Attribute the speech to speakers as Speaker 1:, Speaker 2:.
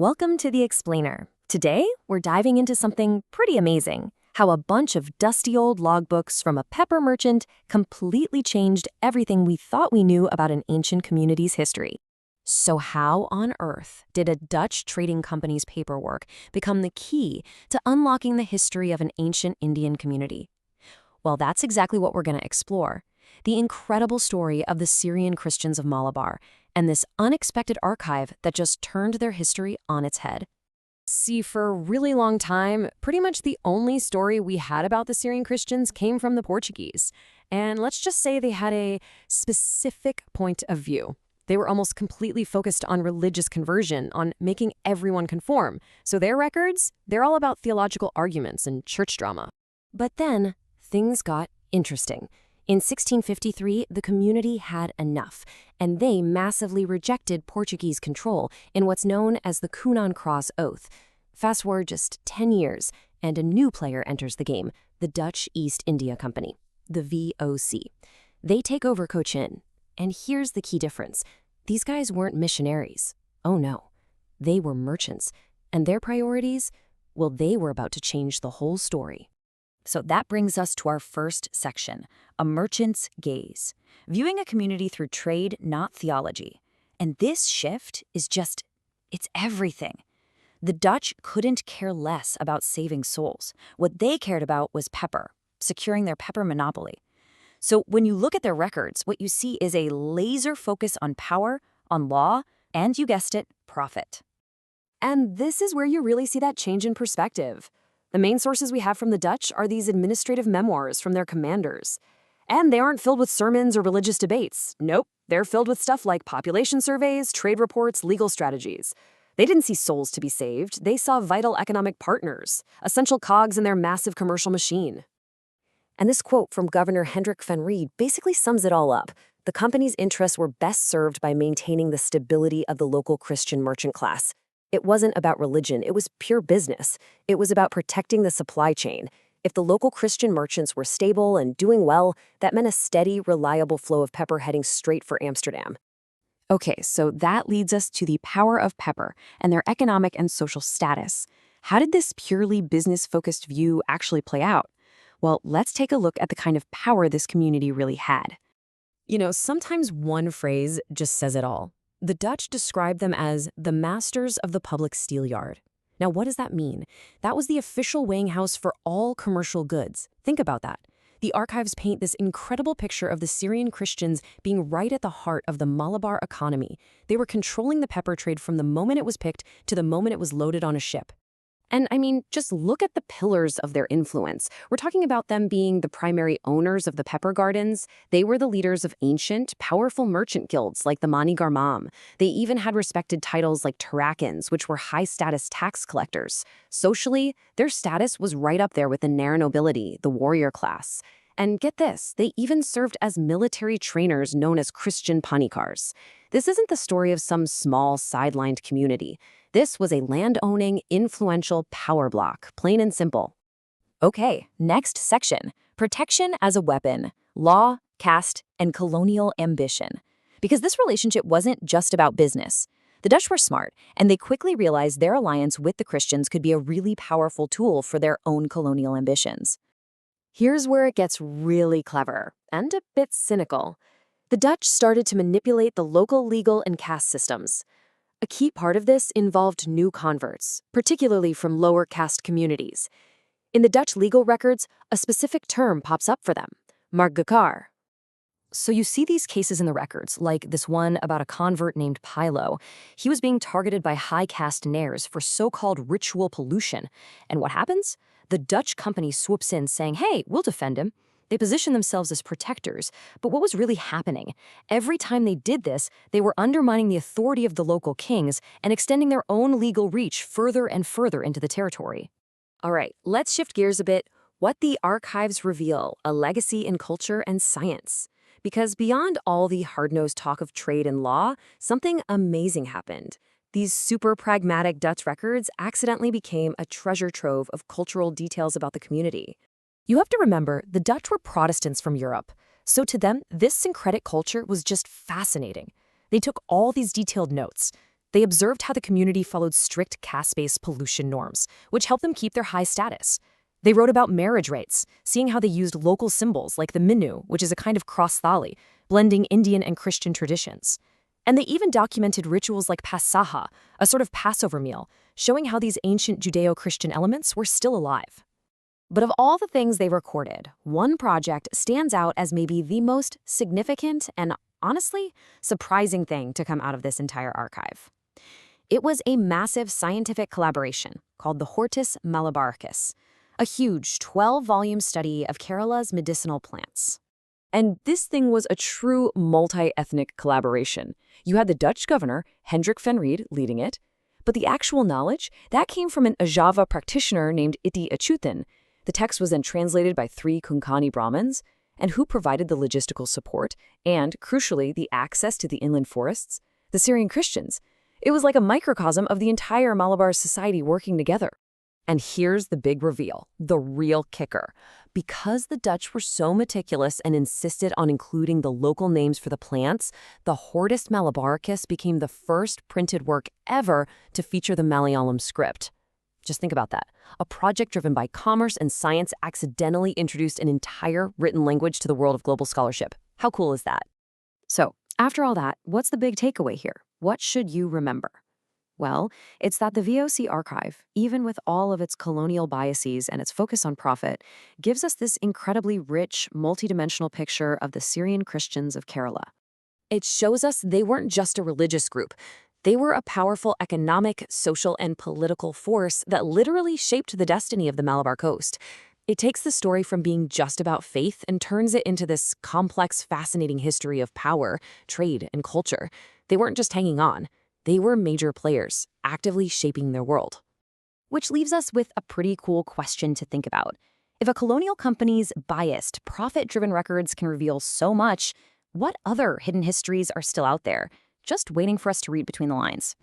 Speaker 1: Welcome to The Explainer. Today, we're diving into something pretty amazing, how a bunch of dusty old logbooks from a pepper merchant completely changed everything we thought we knew about an ancient community's history. So how on earth did a Dutch trading company's paperwork become the key to unlocking the history of an ancient Indian community? Well, that's exactly what we're going to explore. The incredible story of the Syrian Christians of Malabar and this unexpected archive that just turned their history on its head. See, for a really long time, pretty much the only story we had about the Syrian Christians came from the Portuguese. And let's just say they had a specific point of view. They were almost completely focused on religious conversion, on making everyone conform. So their records, they're all about theological arguments and church drama. But then, things got interesting. In 1653, the community had enough, and they massively rejected Portuguese control in what's known as the Coonan Cross Oath. Fast forward just 10 years, and a new player enters the game, the Dutch East India Company, the VOC. They take over Cochin, and here's the key difference. These guys weren't missionaries. Oh no, they were merchants, and their priorities? Well, they were about to change the whole story.
Speaker 2: So that brings us to our first section, a merchant's gaze, viewing a community through trade, not theology. And this shift is it's everything. The Dutch couldn't care less about saving souls. What they cared about was pepper, securing their pepper monopoly. So when you look at their records, what you see is a laser focus on power, on law, and you guessed it, profit.
Speaker 1: And this is where you really see that change in perspective. The main sources we have from the Dutch are these administrative memoirs from their commanders. And they aren't filled with sermons or religious debates. Nope, they're filled with stuff like population surveys, trade reports, legal strategies. They didn't see souls to be saved. They saw vital economic partners, essential cogs in their massive commercial machine. And this quote from Governor Hendrik van Ried basically sums it all up. The company's interests were best served by maintaining the stability of the local Christian merchant class. It wasn't about religion, it was pure business. It was about protecting the supply chain. If the local Christian merchants were stable and doing well, that meant a steady, reliable flow of pepper heading straight for Amsterdam. Okay, so that leads us to the power of pepper and their economic and social status. How did this purely business-focused view actually play out? Well, let's take a look at the kind of power this community really had. You know, sometimes one phrase just says it all. The Dutch described them as the masters of the public steelyard. Now, what does that mean? That was the official weighing house for all commercial goods. Think about that. The archives paint this incredible picture of the Syrian Christians being right at the heart of the Malabar economy. They were controlling the pepper trade from the moment it was picked to the moment it was loaded on a ship. And I mean, just look at the pillars of their influence. We're talking about them being the primary owners of the pepper gardens. They were the leaders of ancient, powerful merchant guilds like the Mani Garmam. They even had respected titles like Tarakans, which were high-status tax collectors. Socially, their status was right up there with the Nair nobility, the warrior class. And get this, they even served as military trainers known as Christian panikars. This isn't the story of some small, sidelined community. This was a land-owning, influential power block, plain and simple. Okay, next section, protection as a weapon, law, caste, and colonial ambition. Because this relationship wasn't just about business. The Dutch were smart, and they quickly realized their alliance with the Christians could be a really powerful tool for their own colonial ambitions. Here's where it gets really clever, and a bit cynical. The Dutch started to manipulate the local legal and caste systems. A key part of this involved new converts, particularly from lower caste communities. In the Dutch legal records, a specific term pops up for them, margekar. So you see these cases in the records, like this one about a convert named Pilo. He was being targeted by high caste Nairs for so-called ritual pollution. And what happens? The Dutch company swoops in saying, hey, we'll defend him. They position themselves as protectors, but what was really happening? Every time they did this, they were undermining the authority of the local kings and extending their own legal reach further and further into the territory. All right, let's shift gears a bit. What the archives reveal, a legacy in culture and science. Because beyond all the hard-nosed talk of trade and law, something amazing happened. These super pragmatic Dutch records accidentally became a treasure trove of cultural details about the community. You have to remember, the Dutch were Protestants from Europe, so to them, this syncretic culture was just fascinating. They took all these detailed notes. They observed how the community followed strict caste-based pollution norms, which helped them keep their high status. They wrote about marriage rites, seeing how they used local symbols like the minu, which is a kind of cross thali, blending Indian and Christian traditions. And they even documented rituals like Pasaha, a sort of Passover meal, showing how these ancient Judeo-Christian elements were still alive. But of all the things they recorded, one project stands out as maybe the most significant and, honestly, surprising thing to come out of this entire archive. It was a massive scientific collaboration called the Hortus Malabaricus, a huge 12-volume study of Kerala's medicinal plants. And this thing was a true multi-ethnic collaboration. You had the Dutch governor, Hendrik van Ried, leading it, but the actual knowledge, that came from an Ajava practitioner named Iti Achutin. The text was then translated by 3 Konkani Brahmins, and who provided the logistical support and, crucially, the access to the inland forests? The Syrian Christians. It was like a microcosm of the entire Malabar society working together. And here's the big reveal, the real kicker. Because the Dutch were so meticulous and insisted on including the local names for the plants, the Hortus Malabaricus became the first printed work ever to feature the Malayalam script. Just think about that. A project driven by commerce and science accidentally introduced an entire written language to the world of global scholarship. How cool is that? So, after all that, what's the big takeaway here? What should you remember? Well, it's that the VOC archive, even with all of its colonial biases and its focus on profit, gives us this incredibly rich, multidimensional picture of the Syrian Christians of Kerala. It shows us they weren't just a religious group. They were a powerful economic, social, and political force that literally shaped the destiny of the Malabar coast. It takes the story from being just about faith and turns it into this complex, fascinating history of power, trade, and culture. They weren't just hanging on. They were major players, actively shaping their world. Which leaves us with a pretty cool question to think about. If a colonial company's biased, profit-driven records can reveal so much, what other hidden histories are still out there, just waiting for us to read between the lines?